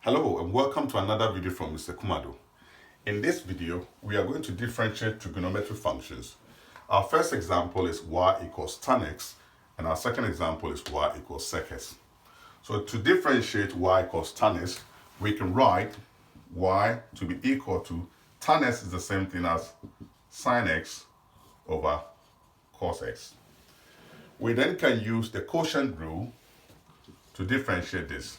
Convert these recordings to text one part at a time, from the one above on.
Hello and welcome to another video from Mr. Kumado. In this video, we are going to differentiate trigonometric functions. Our first example is y equals tan x, and our second example is y equals sec x. So to differentiate y equals tan x, we can write y to be equal to tan x is the same thing as sin x over cos x. We then can use the quotient rule to differentiate this.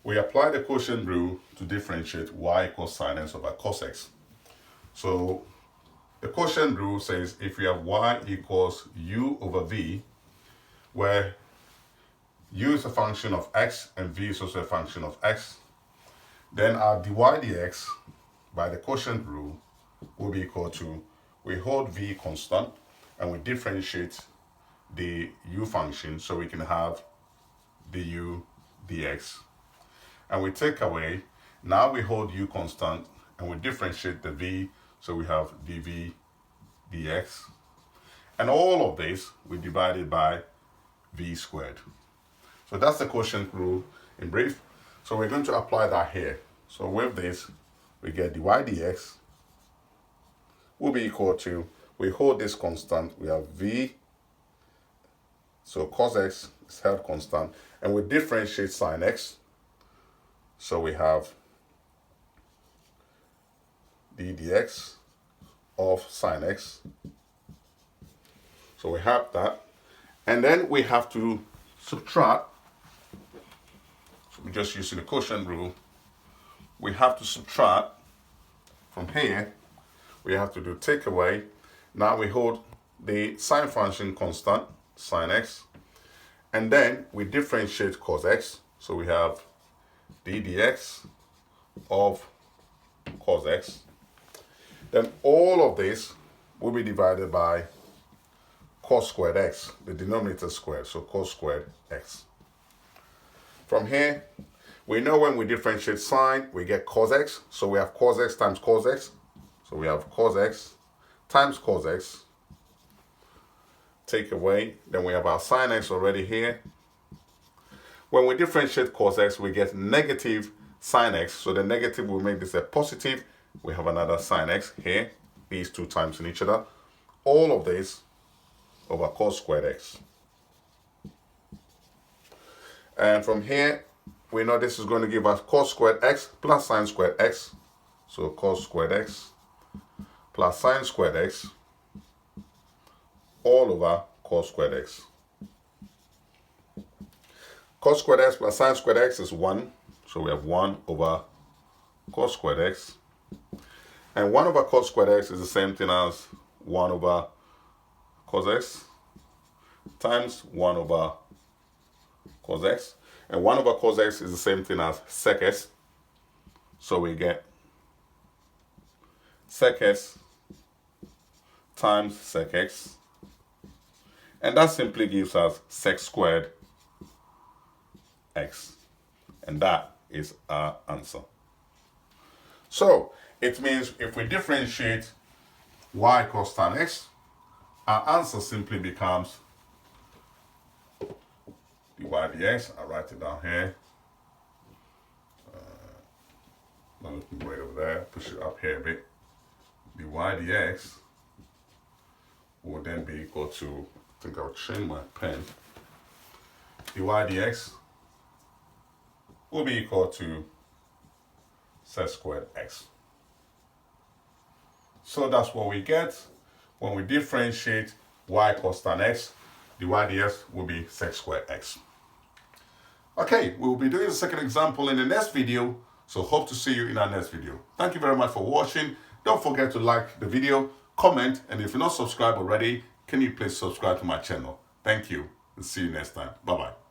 We apply the quotient rule to differentiate y equals sin x over cos x. So the quotient rule says if we have y equals u over v, where u is a function of x and v is also a function of x, then our dy dx by the quotient rule will be equal to, we hold v constant and we differentiate the u function so we can have du dx. And we take away, now we hold u constant and we differentiate the v, so we have dv dx. And all of this we divide it by v squared. So that's the quotient rule in brief. So we're going to apply that here. So with this, we get dy dx will be equal to, we hold this constant, we have v, so cos x is held constant, and we differentiate sin x. So we have d dx of sin x. So we have that. And then we have to subtract. So we're just using the quotient rule. We have to subtract from here. We have to do take away. Now we hold the sine function constant, sin x. And then we differentiate cos x. So we have d dx of cos x. Then all of this will be divided by cos squared x, the denominator squared, so cos squared x. From here, we know when we differentiate sine, we get cos x, so we have cos x times cos x. So we have cos x times cos x. Take away, then we have our sin x already here. When we differentiate cos x, we get negative sin x. So the negative will make this a positive. We have another sin x here. These two times in each other. All of this over cos squared x. And from here, we know this is going to give us cos squared x plus sin squared x. So cos squared x plus sin squared x all over cos squared x. Cos squared x plus sin squared x is 1. So we have 1 over cos squared x. And 1 over cos squared x is the same thing as 1 over cos x times 1 over cos x. And 1 over cos x is the same thing as sec x. So we get sec x times sec x. And that simply gives us sec squared x. And that is our answer. So it means if we differentiate y equals tan x, our answer simply becomes dy dx. I'll write it down here. Not looking great over there. Push it up here a bit. Dy dx will then be equal to, I think I'll change my pen. Dy dx will be equal to sec squared x. So that's what we get when we differentiate y equals tan x. Dy dx will be sec squared x. Okay, we will be doing the second example in the next video, so hope to see you in our next video. Thank you very much for watching. Don't forget to like the video, comment, and if you're not subscribed already, can you please subscribe to my channel? Thank you, and see you next time. Bye-bye.